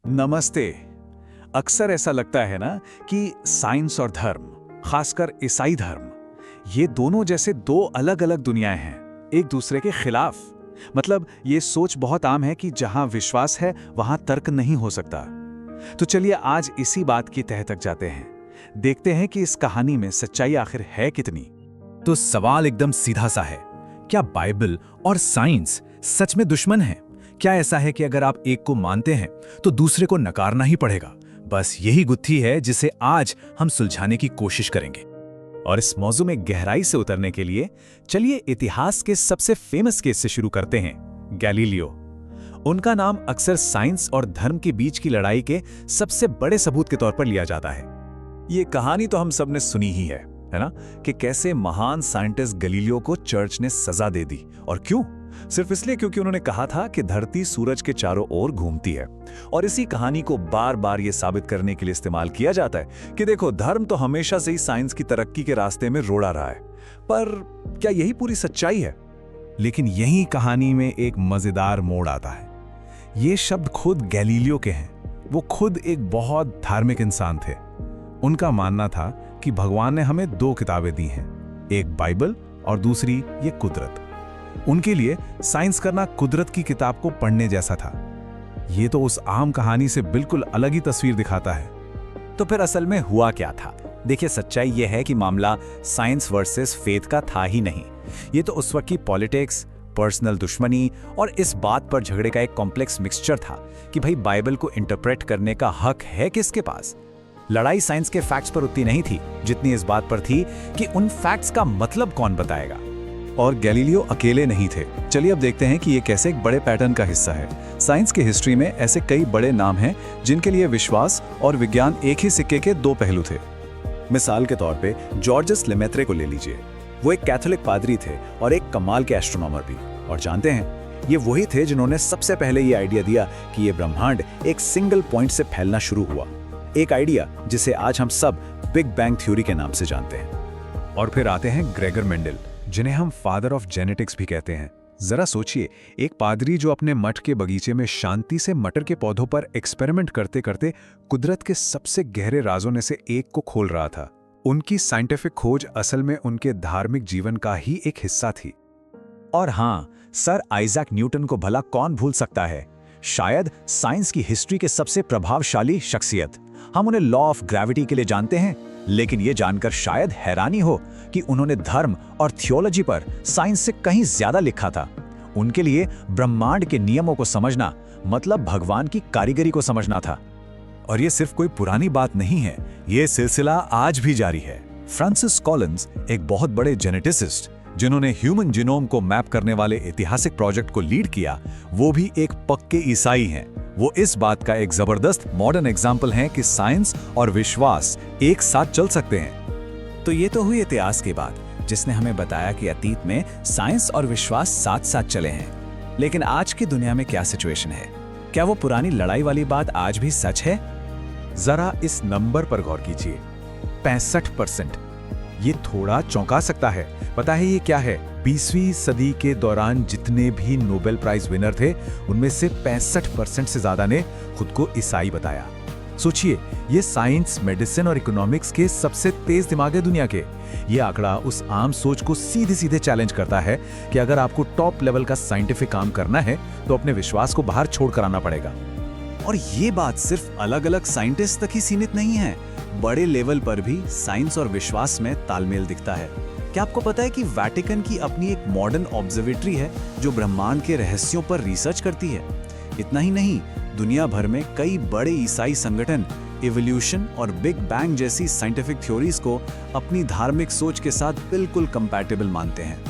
नमस्ते। अक्सर ऐसा लगता है ना कि साइंस और धर्म, खासकर ईसाई धर्म, ये दोनों जैसे दो अलग-अलग दुनियाएं हैं, एक दूसरे के खिलाफ। मतलब ये सोच बहुत आम है कि जहां विश्वास है वहां तर्क नहीं हो सकता। तो चलिए आज इसी बात की तह तक जाते हैं, देखते हैं कि इस कहानी में सच्चाई आखिर है कितनी। तो सवाल एकदम सीधा सा है, क्या बाइबल और साइंस सच में दुश्मन हैं? क्या ऐसा है कि अगर आप एक को मानते हैं तो दूसरे को नकारना ही पड़ेगा? बस यही गुत्थी है जिसे आज हम सुलझाने की कोशिश करेंगे। और इस मौजू में गहराई से उतरने के लिए चलिए इतिहास के सबसे फेमस केस से शुरू करते हैं, गैलीलियो। उनका नाम अक्सर साइंस और धर्म के बीच की लड़ाई के सबसे बड़े सबूत के तौर पर लिया जाता है। ये कहानी तो हम सबने सुनी ही है ना, कि कैसे महान साइंटिस्ट गैलीलियो को चर्च ने सजा दे दी। और क्यों? सिर्फ इसलिए क्योंकि उन्होंने कहा था कि धरती सूरज के चारों ओर घूमती है। और इसी कहानी को बार बार ये साबित करने के लिए इस्तेमाल किया जाता है कि देखो, धर्म तो हमेशा से ही साइंस की तरक्की के रास्ते में रोड़ा रहा है। पर क्या यही पूरी सच्चाई है? लेकिन यही कहानी में एक मजेदार मोड़ आता है। ये शब्द खुद गैलीलियो के हैं। वो खुद एक बहुत धार्मिक इंसान थे। उनका मानना था कि भगवान ने हमें दो किताबें दी हैं, एक बाइबल और दूसरी ये कुदरत। उनके लिए साइंस करना कुदरत की किताब को पढ़ने जैसा था। ये तो उस आम कहानी से बिल्कुल अलग ही तस्वीर दिखाता है। तो फिर असल में हुआ क्या था? देखिए, सच्चाई यह है कि मामला साइंस वर्सेस फेथ का था ही नहीं। ये तो उस वक्त की पॉलिटिक्स, पर्सनल दुश्मनी और इस बात पर झगड़े का एक कॉम्प्लेक्स मिक्सचर था कि भाई बाइबल को इंटरप्रेट करने का हक है किसके पास। लड़ाई साइंस के फैक्ट्स पर उतनी नहीं थी जितनी इस बात पर थी कि उन फैक्ट्स का मतलब कौन बताएगा। और गैलीलियो अकेले नहीं थे। चलिए अब देखते हैं कि ये कैसे एक बड़े पैटर्न का हिस्सा है। साइंस की हिस्ट्री में ऐसे कई बड़े नाम हैं जिनके लिए विश्वास और विज्ञान एक ही सिक्के के दो पहलू थे। मिसाल के तौर पे जॉर्जस लेमेत्रे को ले लीजिए। वो एक कैथोलिक पादरी थे और एक कमाल के एस्ट्रोनॉमर भी। और जानते हैं, ये वही थे जिन्होंने सबसे पहले ये आइडिया दिया कि ये ब्रह्मांड एक सिंगल पॉइंट से फैलना शुरू हुआ। एक आइडिया जिसे आज हम सब बिग बैंग थ्योरी के नाम से जानते हैं। और फिर आते हैं ग्रेगर मेंडल, जिन्हें हम फादर ऑफ जेनेटिक्स भी कहते हैं। जरा सोचिए, एक पादरी जो अपने मठ के बगीचे में शांति से मटर के पौधों पर एक्सपेरिमेंट करते करते कुदरत के सबसे गहरे राजों में से एक को खोल रहा था। उनकी साइंटिफिक खोज असल में उनके धार्मिक जीवन का ही एक हिस्सा थी। और हाँ, सर आइजैक न्यूटन को भला कौन भूल सकता है? शायद साइंस की हिस्ट्री के सबसे प्रभावशाली शख्सियत। हम उन्हें लॉ ऑफ ग्रेविटी के लिए जानते हैं, लेकिन यह जानकर शायद हैरानी हो कि उन्होंने धर्म और थियोलॉजी पर साइंस से कहीं ज्यादा लिखा था। उनके लिए ब्रह्मांड के नियमों को समझना मतलब भगवान की कारीगरी को समझना था। और यह सिर्फ कोई पुरानी बात नहीं है, यह सिलसिला आज भी जारी है। फ्रांसिस कॉलिंस एक बहुत बड़े जेनेटिसिस्ट, जिन्होंने ह्यूमन जीनोम को मैप करने वाले ऐतिहासिक प्रोजेक्ट को लीड किया, वो भी एक पक्के ईसाई हैं। वो इस बात का एक जबरदस्त मॉडर्न एग्जाम्पल हैं कि साइंस और विश्वास एक साथ चल सकते हैं। तो ये तो हुई इतिहास की बात, जिसने हमें बताया कि अतीत में साइंस और विश्वास साथ साथ चले हैं। लेकिन आज की दुनिया में क्या सिचुएशन है? क्या वो पुरानी लड़ाई वाली बात आज भी सच है? जरा इस नंबर पर गौर कीजिए, 65%। ये थोड़ा चौंका सकता है। पता है ये क्या है? 20वीं सदी के दौरान जितने भी नोबेल प्राइज विनर थे, उनमें से 65% से ज्यादा ने खुद को ईसाई बताया। सोचिए, ये साइंस, मेडिसिन और इकोनॉमिक्स के सबसे तेज दिमाग है दुनिया के। ये आंकड़ा उस आम सोच को सीधे सीधे चैलेंज करता है कि अगर आपको टॉप लेवल का साइंटिफिक काम करना है तो अपने विश्वास को बाहर छोड़कर आना पड़ेगा। और ये बात सिर्फ अलग अलग साइंटिस्ट तक ही सीमित नहीं है, बड़े लेवल पर भी साइंस और विश्वास में तालमेल दिखता है। क्या आपको पता है कि वेटिकन की अपनी एक मॉडर्न ऑब्जर्वेटरी है जो ब्रह्मांड के रहस्यों पर रिसर्च करती है? इतना ही नहीं, दुनिया भर में कई बड़े ईसाई संगठन इवोल्यूशन और बिग बैंग जैसी साइंटिफिक थ्योरीज को अपनी धार्मिक सोच के साथ बिल्कुल कंपैटिबल मानते हैं।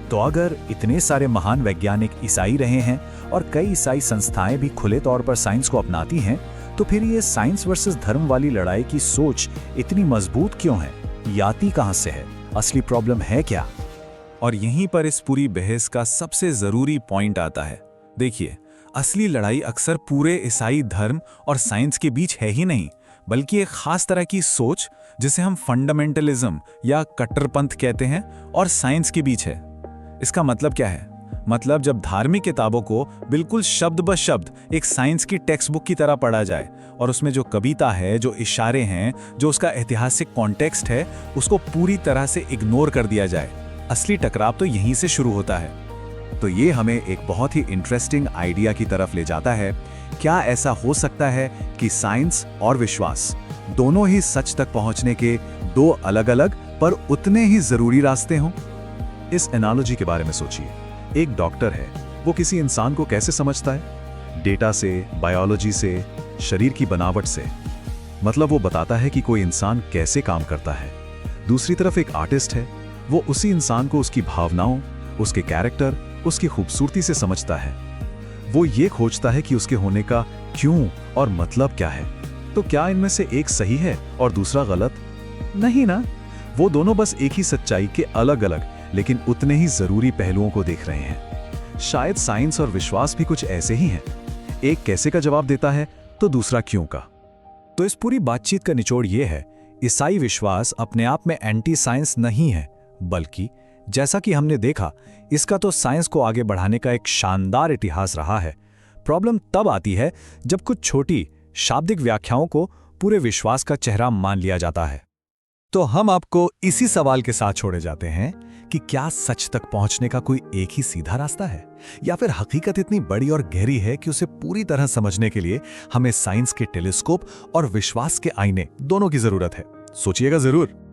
तो अगर इतने सारे महान वैज्ञानिक ईसाई रहे हैं और कई ईसाई संस्थाएं भी खुले तौर पर साइंस को अपनाती हैं, तो फिर ये साइंस वर्सेस धर्म वाली लड़ाई की सोच इतनी मजबूत क्यों है? याती कहां से है? असली प्रॉब्लम है क्या? और यहीं पर इस पूरी बहस का सबसे जरूरी पॉइंट आता है। देखिए, असली लड़ाई अक्सर पूरे ईसाई धर्म और साइंस के बीच है ही नहीं, बल्कि एक खास तरह की सोच जिसे हम फंडामेंटलिज्म या कट्टरपंथ कहते हैं, और साइंस के बीच है। इसका मतलब क्या है? मतलब जब धार्मिक किताबों को बिल्कुल शब्द ब शब्द एक साइंस की टेक्स्ट बुक की तरह पढ़ा जाए और उसमें जो कविता है, जो इशारे हैं, जो उसका ऐतिहासिक कॉन्टेक्स्ट है, उसको पूरी तरह से इग्नोर कर दिया जाए, असली टकराव तो यहीं से शुरू होता है। तो ये हमें एक बहुत ही इंटरेस्टिंग आइडिया की तरफ ले जाता है। क्या ऐसा हो सकता है कि साइंस और विश्वास दोनों ही सच तक पहुंचने के दो अलग-अलग पर उतने ही जरूरी रास्ते हों? इस एनालॉजी के बारे में सोचिए। एक डॉक्टर है, वो किसी इंसान को कैसे समझता है? डेटा से, बायोलॉजी से, शरीर की बनावट से। मतलब वो बताता है कि कोई इंसान कैसे काम करता है। दूसरी तरफ एक आर्टिस्ट है, वो उसी इंसान को उसकी भावनाओं, उसके कैरेक्टर, उसकी खूबसूरती से समझता है। वो ये खोजता है कि उसके होने का क्यों और मतलब क्या है। तो क्या इनमें से एक सही है और दूसरा गलत? नहीं ना, वो दोनों बस एक ही सच्चाई के अलग-अलग लेकिन उतने ही जरूरी पहलुओं को देख रहे हैं। शायद साइंस और विश्वास भी कुछ ऐसे ही हैं। एक कैसे का जवाब देता है तो दूसरा क्यों का। तो इस पूरी बातचीत का निचोड़ ये है, ईसाई विश्वास अपने आप में एंटी साइंस नहीं है, बल्कि जैसा कि हमने देखा, इसका तो साइंस को आगे बढ़ाने का एक शानदार इतिहास रहा है। प्रॉब्लम तब आती है जब कुछ छोटी शाब्दिक व्याख्याओं को पूरे विश्वास का चेहरा मान लिया जाता है। तो हम आपको इसी सवाल के साथ छोड़े जाते हैं कि क्या सच तक पहुंचने का कोई एक ही सीधा रास्ता है, या फिर हकीकत इतनी बड़ी और गहरी है कि उसे पूरी तरह समझने के लिए हमें साइंस के टेलीस्कोप और विश्वास के आईने दोनों की जरूरत है। सोचिएगा जरूर।